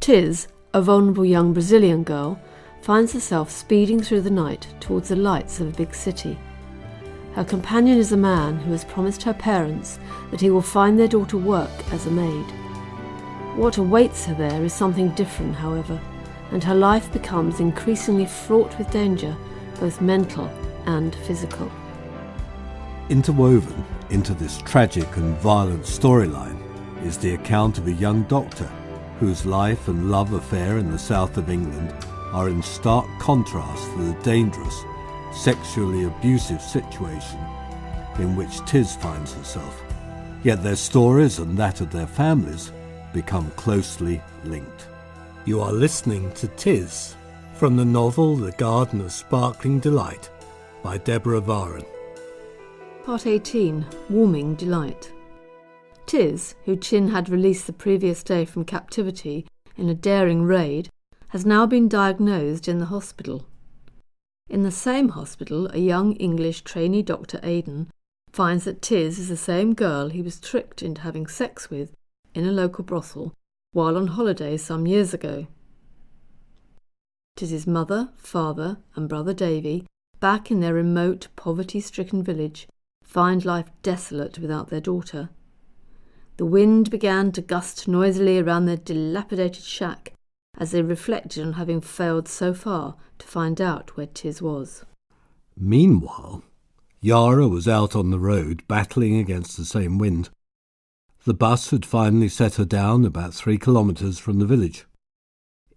Tiz, a vulnerable young Brazilian girl, finds herself speeding through the night towards the lights of a big city. Her companion is a man who has promised her parents that he will find their daughter work as a maid. What awaits her there is something different, however, and her life becomes increasingly fraught with danger, both mental and physical. Interwoven into this tragic and violent storyline is the account of a young doctor whose life and love affair in the south of England are in stark contrast to the dangerous, sexually abusive situation in which Tiz finds herself. Yet their stories and that of their families become closely linked. You are listening to Tiz from the novel The Garden of Sparkling Delight by Deborah Vaughan. Part 18. Warming Delight. Tiz, who Chin had released the previous day from captivity in a daring raid, has now been diagnosed in the hospital. In the same hospital, a young English trainee doctor, Aidan, finds that Tiz is the same girl he was tricked into having sex with in a local brothel while on holiday some years ago. Tiz's mother, father and brother Davi, back in their remote, poverty-stricken village, find life desolate without their daughter. The wind began to gust noisily around their dilapidated shack as they reflected on having failed so far to find out where Tiz was. Meanwhile, Yara was out on the road battling against the same wind. The bus had finally set her down about 3 kilometres from the village.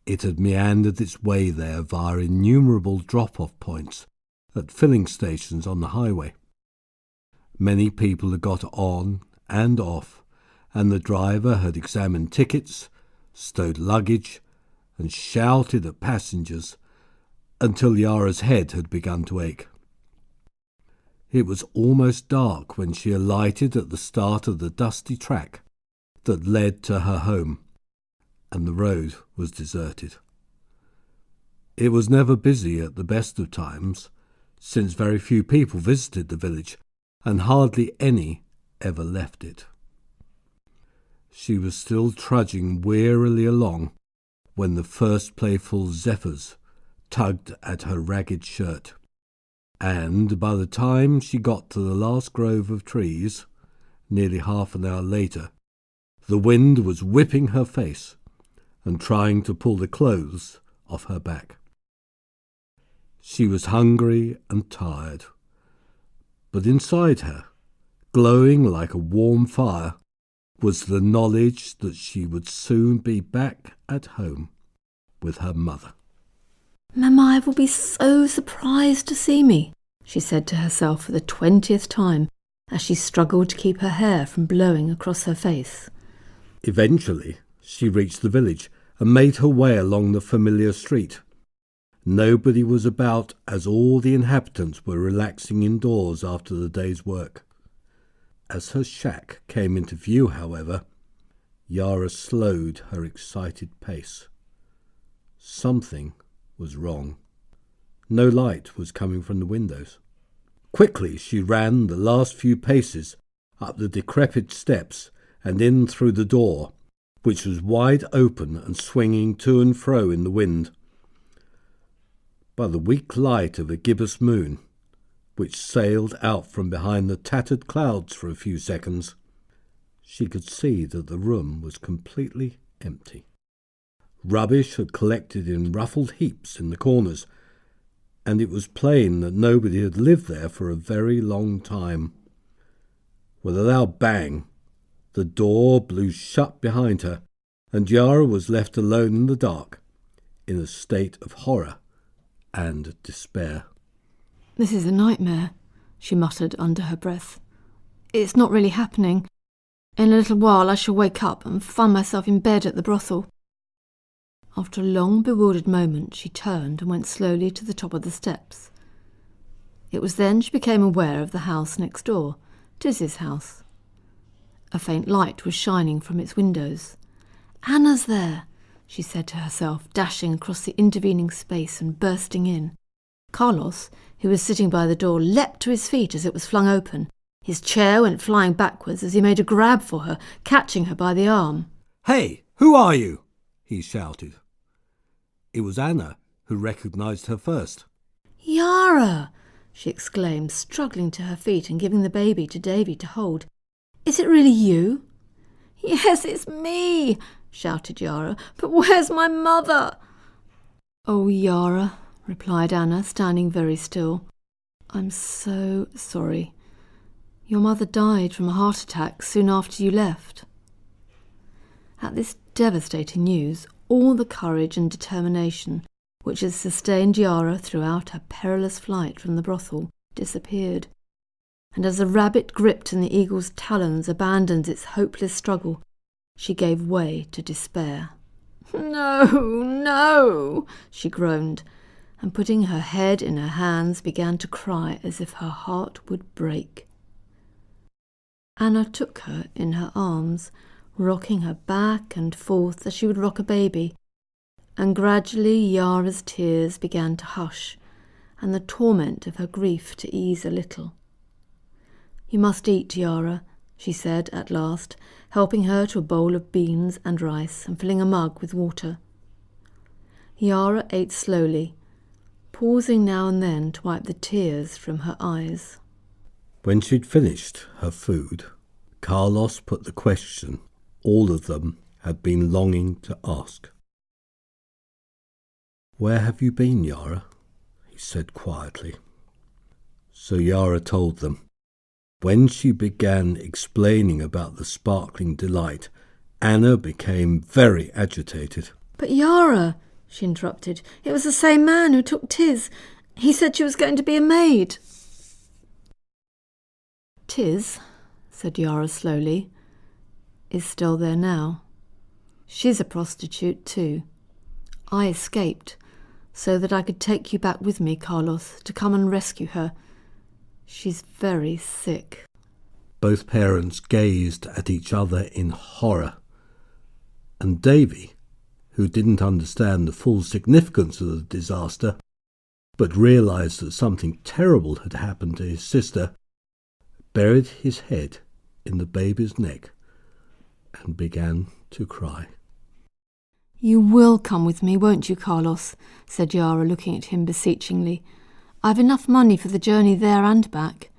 It had meandered its way there via innumerable drop-off points at filling stations on the highway. Many people had got on and off, and the driver had examined tickets, stowed luggage, and shouted at passengers until Yara's head had begun to ache. It was almost dark when she alighted at the start of the dusty track that led to her home, and the road was deserted. It was never busy at the best of times, since very few people visited the village, and hardly any ever left it. She was still trudging wearily along when the first playful zephyrs tugged at her ragged shirt, and by the time she got to the last grove of trees, nearly half an hour later, the wind was whipping her face and trying to pull the clothes off her back. She was hungry and tired, but inside her, glowing like a warm fire, was the knowledge that she would soon be back at home with her mother. "Mamma will be so surprised to see me," she said to herself for the 20th time as she struggled to keep her hair from blowing across her face. Eventually, she reached the village and made her way along the familiar street. Nobody was about as all the inhabitants were relaxing indoors after the day's work. As her shack came into view, however, Yara slowed her excited pace. Something was wrong. No light was coming from the windows. Quickly she ran the last few paces up the decrepit steps and in through the door, which was wide open and swinging to and fro in the wind. By the weak light of a gibbous moon, which sailed out from behind the tattered clouds for a few seconds, she could see that the room was completely empty. Rubbish had collected in ruffled heaps in the corners, and it was plain that nobody had lived there for a very long time. With a loud bang, the door blew shut behind her, and Yara was left alone in the dark, in a state of horror and despair. "This is a nightmare," she muttered under her breath. "It's not really happening. In a little while I shall wake up and find myself in bed at the brothel." After a long, bewildered moment, she turned and went slowly to the top of the steps. It was then she became aware of the house next door, Tiz's house. A faint light was shining from its windows. "Anna's there," she said to herself, dashing across the intervening space and bursting in. Carlos, who was sitting by the door, leapt to his feet as it was flung open. His chair went flying backwards as he made a grab for her, catching her by the arm. "Hey, who are you?" he shouted. It was Anna who recognised her first. Yara! She exclaimed, struggling to her feet and giving the baby to Davy to hold. Is it really you? Yes, it's me, shouted Yara. But where's my mother? Oh, Yara, replied Anna, standing very still. I'm so sorry. Your mother died from a heart attack soon after you left. At this devastating news, all the courage and determination which had sustained Yara throughout her perilous flight from the brothel disappeared, and as the rabbit gripped in the eagle's talons abandoned its hopeless struggle, she gave way to despair. No, no, she groaned, and putting her head in her hands began to cry as if her heart would break. Anna took her in her arms, rocking her back and forth as she would rock a baby, and gradually Yara's tears began to hush, and the torment of her grief to ease a little. You must eat, Yara, she said at last, helping her to a bowl of beans and rice and filling a mug with water. Yara ate slowly, pausing now and then to wipe the tears from her eyes. When she'd finished her food, Carlos put the question all of them had been longing to ask. Where have you been, Yara? He said quietly. So Yara told them. When she began explaining about the sparkling delight, Anna became very agitated. But Yara, she interrupted, it was the same man who took Tiz. He said she was going to be a maid. Tiz, said Yara slowly, is still there now. She's a prostitute too. I escaped so that I could take you back with me, Carlos, to come and rescue her. She's very sick. Both parents gazed at each other in horror, and Davy, who didn't understand the full significance of the disaster, but realised that something terrible had happened to his sister, buried his head in the baby's neck and began to cry. You will come with me, won't you, Carlos? Said Yara, looking at him beseechingly. I've enough money for the journey there and back.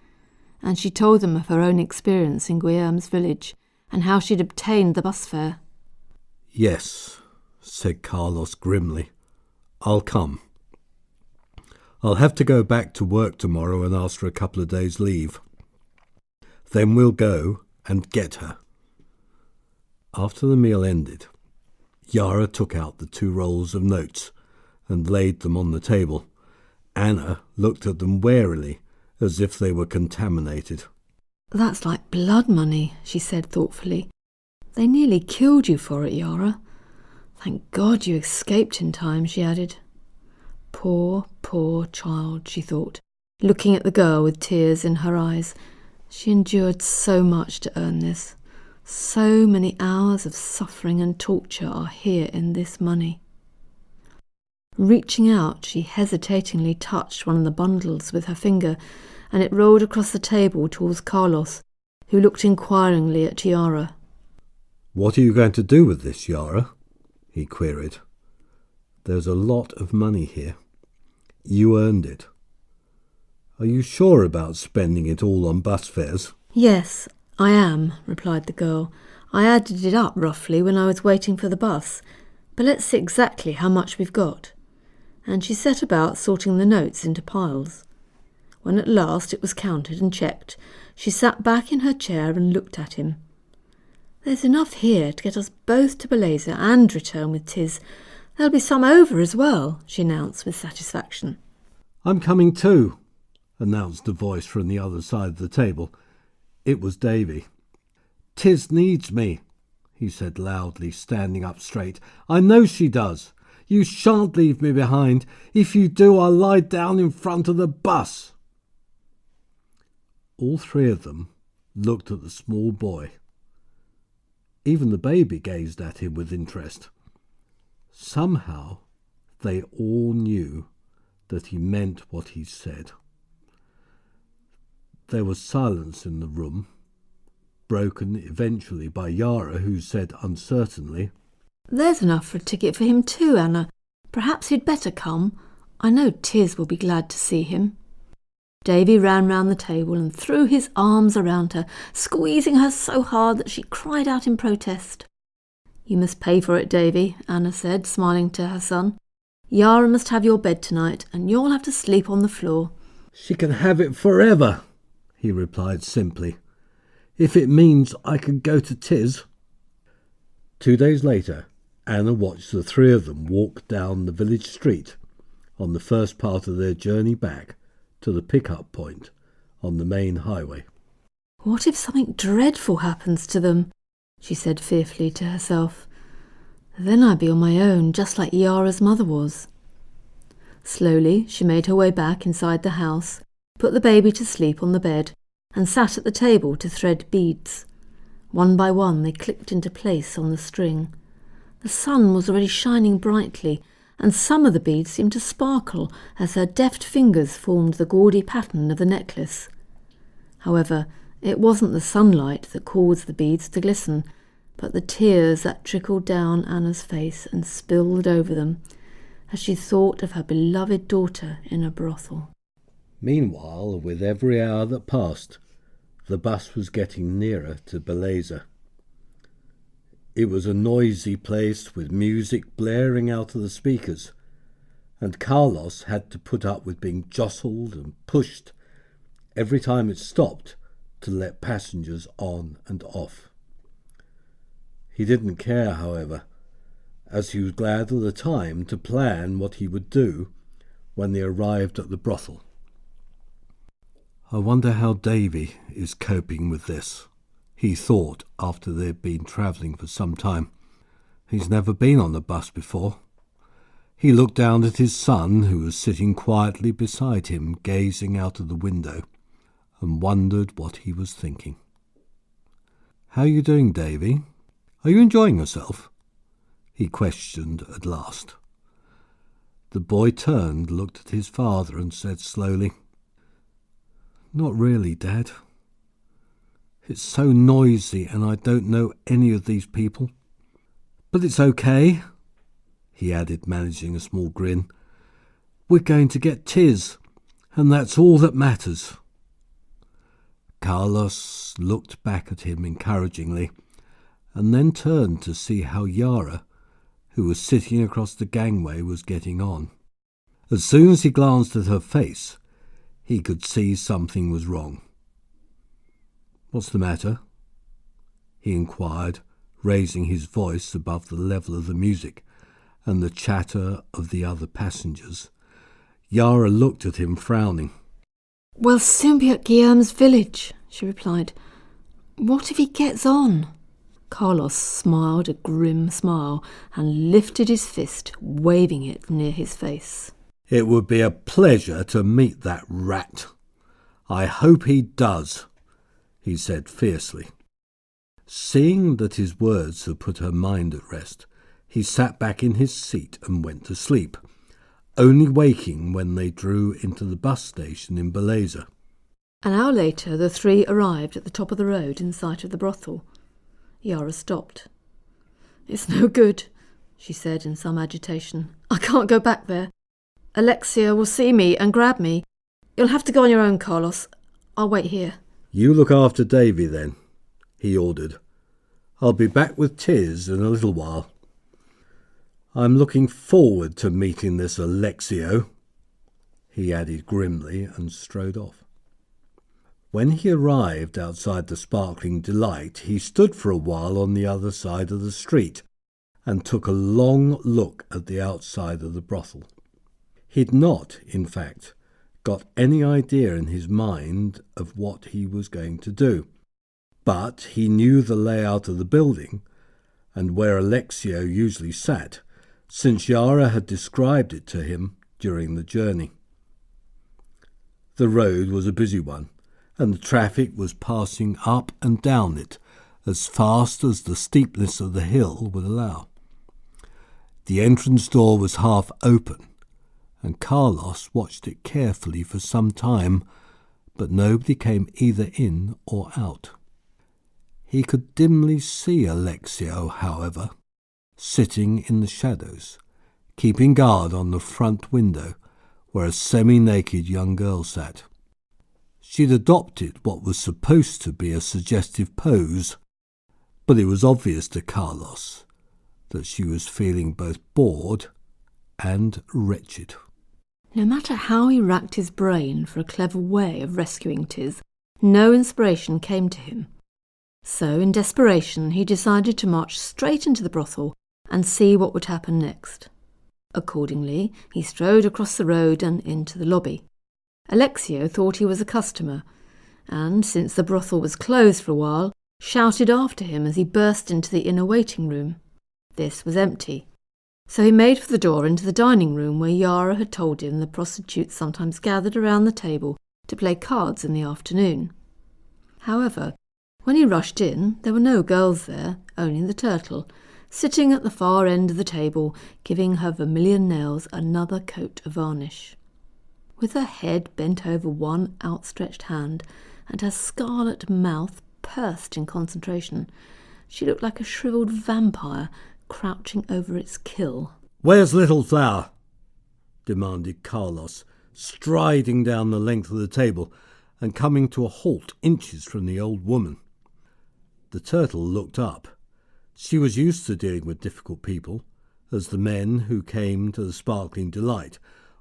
And she told them of her own experience in Guillerme's village and how she'd obtained the bus fare. Yes, said Carlos grimly. I'll come. I'll have to go back to work tomorrow and ask for a couple of days' leave. Then we'll go and get her. After the meal ended, Yara took out the 2 rolls of notes and laid them on the table. Anna looked at them warily, as if they were contaminated. That's like blood money, she said thoughtfully. They nearly killed you for it, Yara. Thank God you escaped in time, she added. Poor, poor child, she thought, looking at the girl with tears in her eyes. She endured so much to earn this. So many hours of suffering and torture are here in this money. Reaching out, she hesitatingly touched one of the bundles with her finger, and it rolled across the table towards Carlos, who looked inquiringly at Yara. What are you going to do with this, Yara? He queried. There's a lot of money here. You earned it. Are you sure about spending it all on bus fares? Yes, I am, replied the girl. I added it up roughly when I was waiting for the bus, but let's see exactly how much we've got. And she set about sorting the notes into piles. When at last it was counted and checked, she sat back in her chair and looked at him. There's enough here to get us both to Beleza and return with Tiz. There'll be some over as well, she announced with satisfaction. I'm coming too, announced a voice from the other side of the table. It was Davy. Tiz needs me, he said loudly, standing up straight. I know she does. You shan't leave me behind. If you do, I'll lie down in front of the bus. All 3 of them looked at the small boy. Even the baby gazed at him with interest. Somehow they all knew that he meant what he said. There was silence in the room, broken eventually by Yara, who said uncertainly, There's enough for a ticket for him too, Anna. Perhaps he'd better come. I know Tiz will be glad to see him. Davy ran round the table and threw his arms around her, squeezing her so hard that she cried out in protest. "You must pay for it, Davy," Anna said, smiling to her son. "Yara must have your bed tonight, and you'll have to sleep on the floor." "She can have it forever," he replied simply, "if it means I can go to Tiz." 2 days later, Anna watched the three of them walk down the village street on the first part of their journey back to the pick-up point on the main highway. "What if something dreadful happens to them?" she said fearfully to herself. "Then I'd be on my own, just like Yara's mother was." Slowly she made her way back inside the house, put the baby to sleep on the bed, and sat at the table to thread beads. One by one they clicked into place on the string. The sun was already shining brightly, and some of the beads seemed to sparkle as her deft fingers formed the gaudy pattern of the necklace. However, it wasn't the sunlight that caused the beads to glisten, but the tears that trickled down Anna's face and spilled over them as she thought of her beloved daughter in a brothel. Meanwhile, with every hour that passed, the bus was getting nearer to Beleza. It was a noisy place with music blaring out of the speakers, and Carlos had to put up with being jostled and pushed every time it stopped to let passengers on and off. He didn't care, however, as he was glad of the time to plan what he would do when they arrived at the brothel. "I wonder how Davy is coping with this," he thought after they'd been travelling for some time. "He's never been on a bus before." He looked down at his son, who was sitting quietly beside him, gazing out of the window, and wondered what he was thinking. "How are you doing, Davy? Are you enjoying yourself?" he questioned at last. The boy turned, looked at his father, and said slowly, "Not really, Dad. It's so noisy and I don't know any of these people. But it's okay," he added, managing a small grin. "We're going to get Tiz, and that's all that matters." Carlos looked back at him encouragingly, and then turned to see how Yara, who was sitting across the gangway, was getting on. As soon as he glanced at her face, he could see something was wrong. "What's the matter?" he inquired, raising his voice above the level of the music and the chatter of the other passengers. Yara looked at him, frowning. "We'll soon be at Guillaume's village," she replied. "What if he gets on?" Carlos smiled a grim smile and lifted his fist, waving it near his face. "It would be a pleasure to meet that rat. I hope he does," he said fiercely. Seeing that his words had put her mind at rest, he sat back in his seat and went to sleep, only waking when they drew into the bus station in Beleza. An hour later the three arrived at the top of the road in sight of the brothel. Yara stopped. "It's no good," she said in some agitation. "I can't go back there. Alexia will see me and grab me. You'll have to go on your own, Carlos. I'll wait here." "You look after Davy then," he ordered. "I'll be back with Tiz in a little while. I'm looking forward to meeting this Alexio," he added grimly, and strode off. When he arrived outside the sparkling delight, he stood for a while on the other side of the street and took a long look at the outside of the brothel. He'd not, in fact, got any idea in his mind of what he was going to do, but he knew the layout of the building and where Alexio usually sat, since Yara had described it to him during the journey. The road was a busy one, and the traffic was passing up and down it as fast as the steepness of the hill would allow. The entrance door was half open, and Carlos watched it carefully for some time, but nobody came either in or out. He could dimly see Alexio, however, sitting in the shadows, keeping guard on the front window where a semi-naked young girl sat. She'd adopted what was supposed to be a suggestive pose, but it was obvious to Carlos that she was feeling both bored and wretched. No matter how he racked his brain for a clever way of rescuing Tiz, no inspiration came to him. So, in desperation, he decided to march straight into the brothel and see what would happen next. Accordingly, he strode across the road and into the lobby. Alexio thought he was a customer, and, since the brothel was closed for a while, shouted after him as he burst into the inner waiting room. This was empty. So he made for the door into the dining room where Yara had told him the prostitutes sometimes gathered around the table to play cards in the afternoon. However, when he rushed in, there were no girls there, only the turtle, sitting at the far end of the table, giving her vermilion nails another coat of varnish. With her head bent over one outstretched hand and her scarlet mouth pursed in concentration, she looked like a shrivelled vampire crouching over its kill. "Where's Little Flower?" demanded Carlos, striding down the length of the table and coming to a halt inches from the old woman. The turtle looked up. She was used to dealing with difficult people, as the men who came to the Sparkling Delight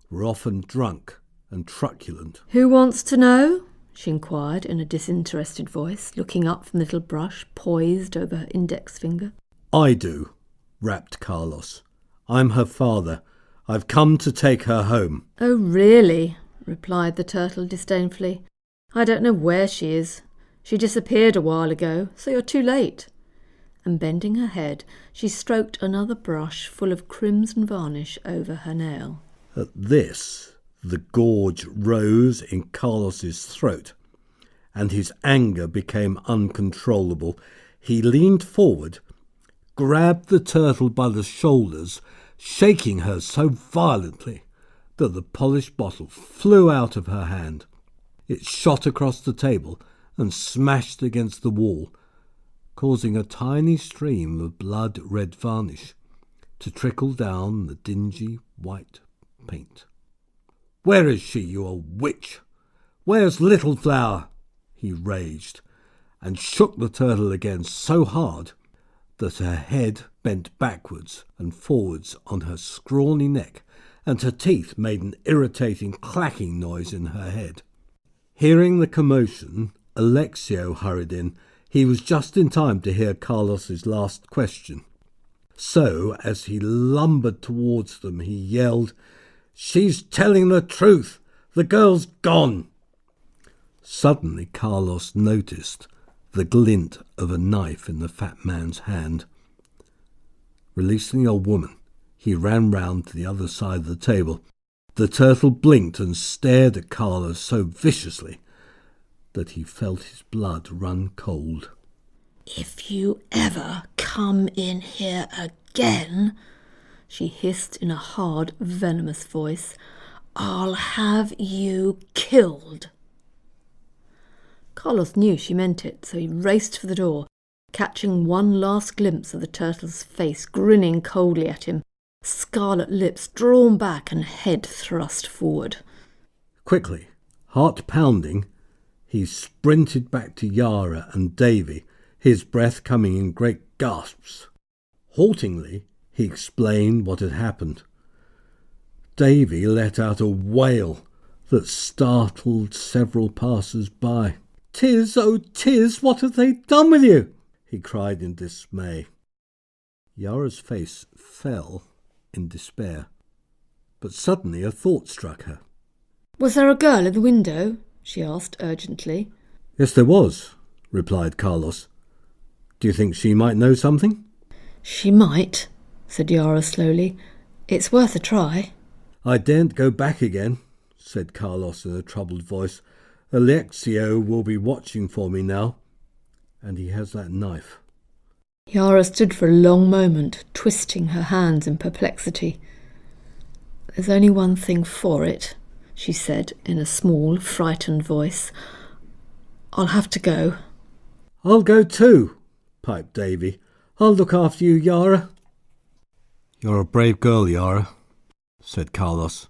were often drunk and truculent. "Who wants to know?" she inquired in a disinterested voice, looking up from the little brush poised over her index finger. "I do," rapped Carlos. "I'm her father. I've come to take her home." "Oh, really?" replied the turtle disdainfully. "I don't know where she is. She disappeared a while ago, so you're too late." And bending her head, she stroked another brush full of crimson varnish over her nail. At this, the gorge rose in Carlos's throat, and his anger became uncontrollable. He leaned forward, grabbed the turtle by the shoulders, shaking her so violently that the polished bottle flew out of her hand. It shot across the table and smashed against the wall, causing a tiny stream of blood-red varnish to trickle down the dingy white paint. "Where is she, you old witch? Where's Little Flower?" he raged, and shook the turtle again so hard that her head bent backwards and forwards on her scrawny neck, and her teeth made an irritating clacking noise in her head. Hearing the commotion, Alexio hurried in. He was just in time to hear Carlos's last question. So, as he lumbered towards them, he yelled, "She's telling the truth! The girl's gone!" Suddenly Carlos noticed the glint of a knife in the fat man's hand. Releasing the old woman, he ran round to the other side of the table. The turtle blinked and stared at Carlos so viciously that he felt his blood run cold. "If you ever come in here again," she hissed in a hard, venomous voice, "I'll have you killed." Carlos knew she meant it, so he raced for the door, catching one last glimpse of the turtle's face grinning coldly at him, scarlet lips drawn back and head thrust forward. Quickly, heart pounding, he sprinted back to Yara and Davi, his breath coming in great gasps. Haltingly, he explained what had happened. Davi let out a wail that startled several passers-by. "Tiz, oh Tiz, what have they done with you?" he cried in dismay. Yara's face fell in despair, but suddenly a thought struck her. "Was there a girl in the window?" she asked urgently. "Yes, there was," replied Carlos. "Do you think she might know something?" "She might," said Yara slowly. "It's worth a try." "I daren't go back again," said Carlos in a troubled voice. "Alexio will be watching for me now, and he has that knife." Yara stood for a long moment, twisting her hands in perplexity. "There's only one thing for it," she said in a small, frightened voice. "I'll have to go." "I'll go too," piped Davy. "I'll look after you, Yara." "You're a brave girl, Yara," said Carlos.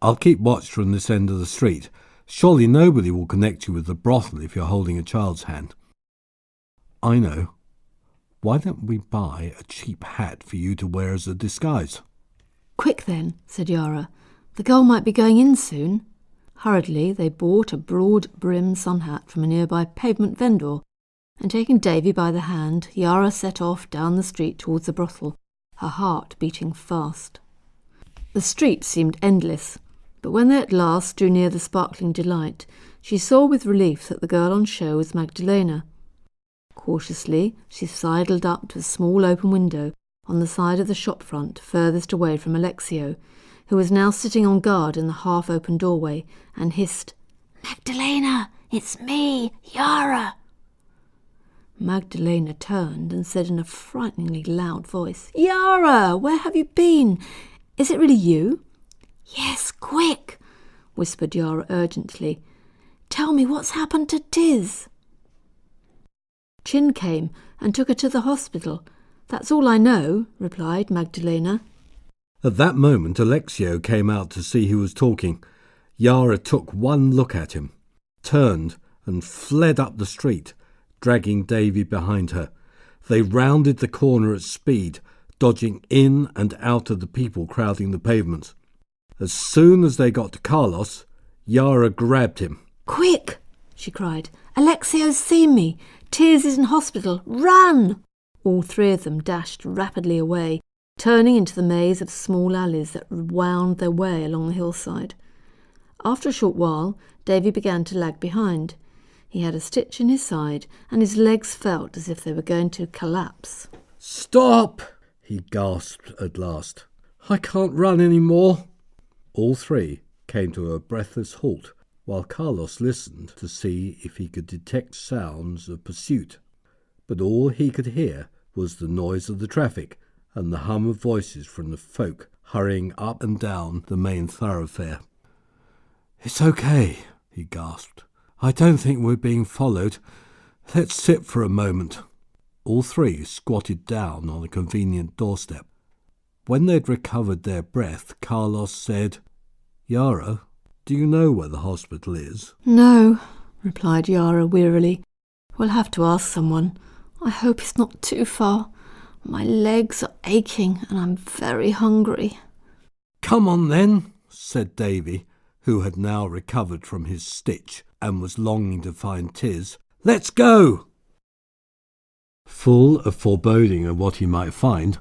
"I'll keep watch from this end of the street. Surely nobody will connect you with the brothel if you're holding a child's hand." "I know. Why don't we buy a cheap hat for you to wear as a disguise?" "Quick then," said Yara. "The girl might be going in soon." Hurriedly, they bought a broad-brimmed sun hat from a nearby pavement vendor, and taking Davy by the hand, Yara set off down the street towards the brothel, her heart beating fast. The street seemed endless, but when they at last drew near the sparkling delight, she saw with relief that the girl on show was Magdalena. Cautiously, she sidled up to a small open window on the side of the shop front furthest away from Alexio, who was now sitting on guard in the half-open doorway, and hissed, "Magdalena, it's me, Yara." Magdalena turned and said in a frighteningly loud voice, "Yara, where have you been? Is it really you?" "Yes, quick," whispered Yara urgently. "Tell me what's happened to Tiz." "Chin came and took her to the hospital. That's all I know," replied Magdalena. At that moment, Alexio came out to see who was talking. Yara took one look at him, turned and fled up the street, dragging Davy behind her. They rounded the corner at speed, dodging in and out of the people crowding the pavements. As soon as they got to Carlos, Yara grabbed him. "Quick!" she cried. "Alexio's seen me. Tiz is in hospital. Run!" All three of them dashed rapidly away, turning into the maze of small alleys that wound their way along the hillside. After a short while, Davy began to lag behind. He had a stitch in his side, and his legs felt as if they were going to collapse. "Stop!" he gasped at last. "I can't run any more." All three came to a breathless halt, while Carlos listened to see if he could detect sounds of pursuit. But all he could hear was the noise of the traffic and the hum of voices from the folk hurrying up and down the main thoroughfare. "It's okay," he gasped. "I don't think we're being followed. Let's sit for a moment." All three squatted down on a convenient doorstep. When they'd recovered their breath, Carlos said, "Yara, do you know where the hospital is?" "No," replied Yara wearily. "We'll have to ask someone. I hope it's not too far. My legs are aching and I'm very hungry." "Come on then," said Davy, who had now recovered from his stitch and was longing to find Tiz. "Let's go!" Full of foreboding of what he might find,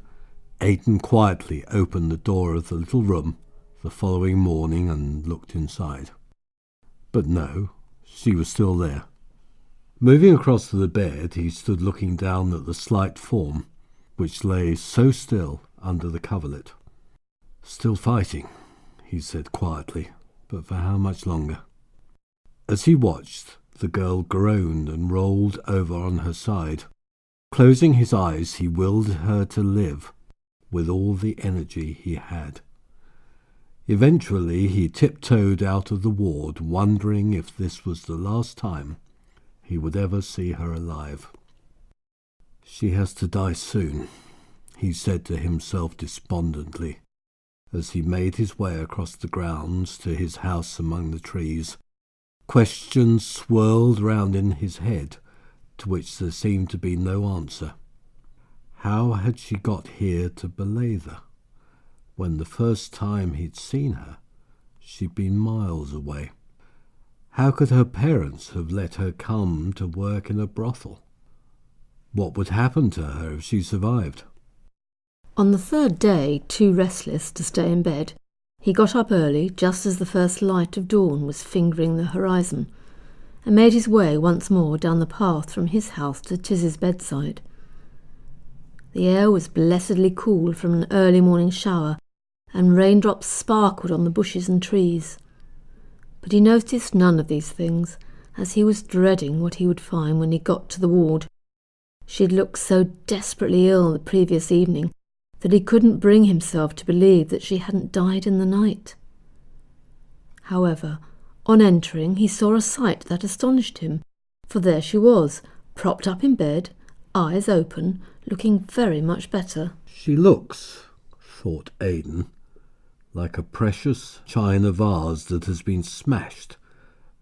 Aidan quietly opened the door of the little room the following morning and looked inside. But no, she was still there. Moving across to the bed, he stood looking down at the slight form which lay so still under the coverlet. "Still fighting," he said quietly, "but for how much longer?" As he watched, the girl groaned and rolled over on her side. Closing his eyes, he willed her to live with all the energy he had. Eventually, he tiptoed out of the ward, wondering if this was the last time he would ever see her alive. "She has to die soon," he said to himself despondently, as he made his way across the grounds to his house among the trees. Questions swirled round in his head, to which there seemed to be no answer. How had she got here to Belather, when the first time he'd seen her, she'd been miles away? How could her parents have let her come to work in a brothel? What would happen to her if she survived? On the third day, too restless to stay in bed, he got up early, just as the first light of dawn was fingering the horizon, and made his way once more down the path from his house to Tiz's bedside. The air was blessedly cool from an early morning shower, and raindrops sparkled on the bushes and trees. But he noticed none of these things, as he was dreading what he would find when he got to the ward. She had looked so desperately ill the previous evening that he couldn't bring himself to believe that she hadn't died in the night. However, on entering, he saw a sight that astonished him, for there she was, propped up in bed, eyes open, looking very much better. She looks, thought Aidan, like a precious china vase that has been smashed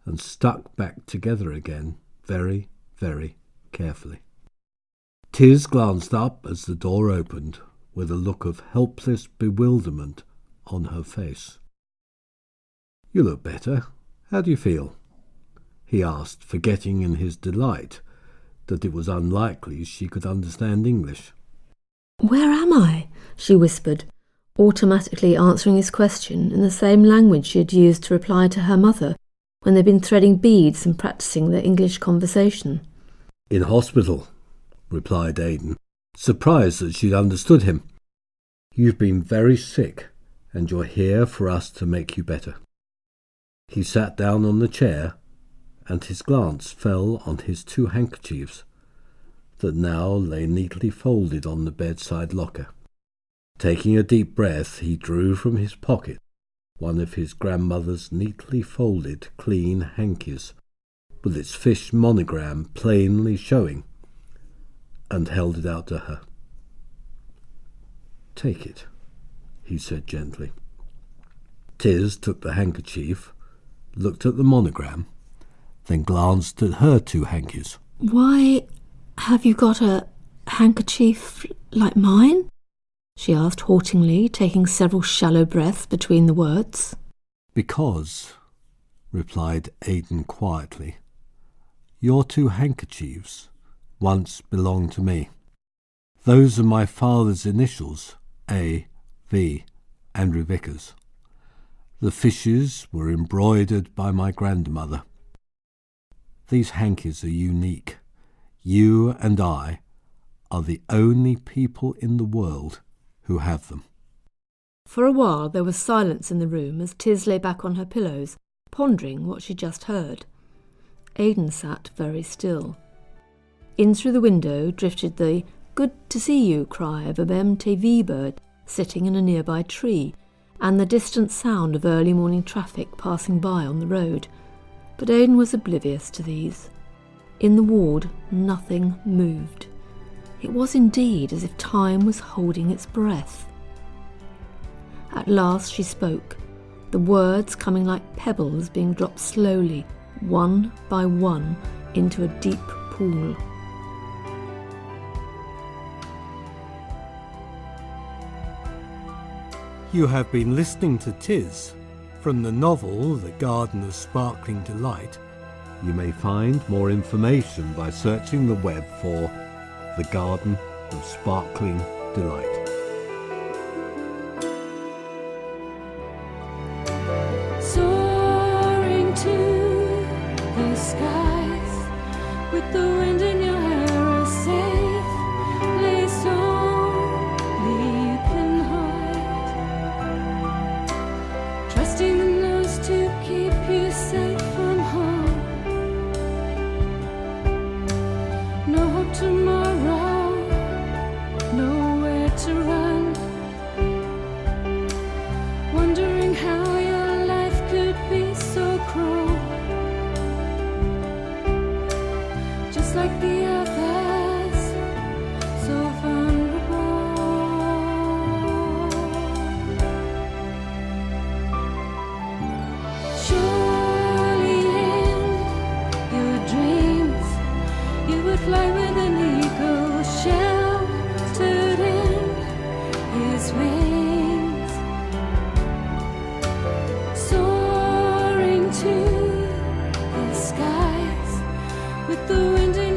and stuck back together again very, very carefully. Tiz glanced up as the door opened with a look of helpless bewilderment on her face. "You look better. How do you feel?" he asked, forgetting in his delight that it was unlikely she could understand English. "Where am I?" she whispered, automatically answering his question in the same language she had used to reply to her mother when they'd been threading beads and practicing their English conversation. "In hospital," replied Aidan, surprised that she'd understood him. "You've been very sick, and you're here for us to make you better." He sat down on the chair, and his glance fell on his 2 handkerchiefs that now lay neatly folded on the bedside locker. Taking a deep breath, he drew from his pocket one of his grandmother's neatly folded clean hankies, with its fish monogram plainly showing, and held it out to her. "Take it," he said gently. Tiz took the handkerchief, looked at the monogram, then glanced at her 2 hankies. "Why have you got a handkerchief like mine?" she asked haughtily, taking several shallow breaths between the words. "Because," replied Aidan quietly, "your 2 handkerchiefs once belonged to me. Those are my father's initials, A, V, Andrew Vickers. The fishes were embroidered by my grandmother. These hankies are unique. You and I are the only people in the world who have them." For a while there was silence in the room as Tiz lay back on her pillows, pondering what she'd just heard. Aidan sat very still. In through the window drifted the "good to see you" cry of a MTV bird sitting in a nearby tree, and the distant sound of early morning traffic passing by on the road. But Aidan was oblivious to these. In the ward, nothing moved. It was indeed as if time was holding its breath. At last she spoke, the words coming like pebbles being dropped slowly, one by one, into a deep pool. You have been listening to Tiz from the novel The Garden of Sparkling Delight. You may find more information by searching the web for The Garden of Sparkling Delight. Soaring to the skies with the wind in your hair, safe place only you can hide, trusting in those to keep you safe from harm. No hope tomorrow, nowhere to run, wondering how your life could be so cruel, just like the others, so vulnerable. Surely in your dreams you would fly with an eagle, sheltered in his wings, soaring to the skies with the wind in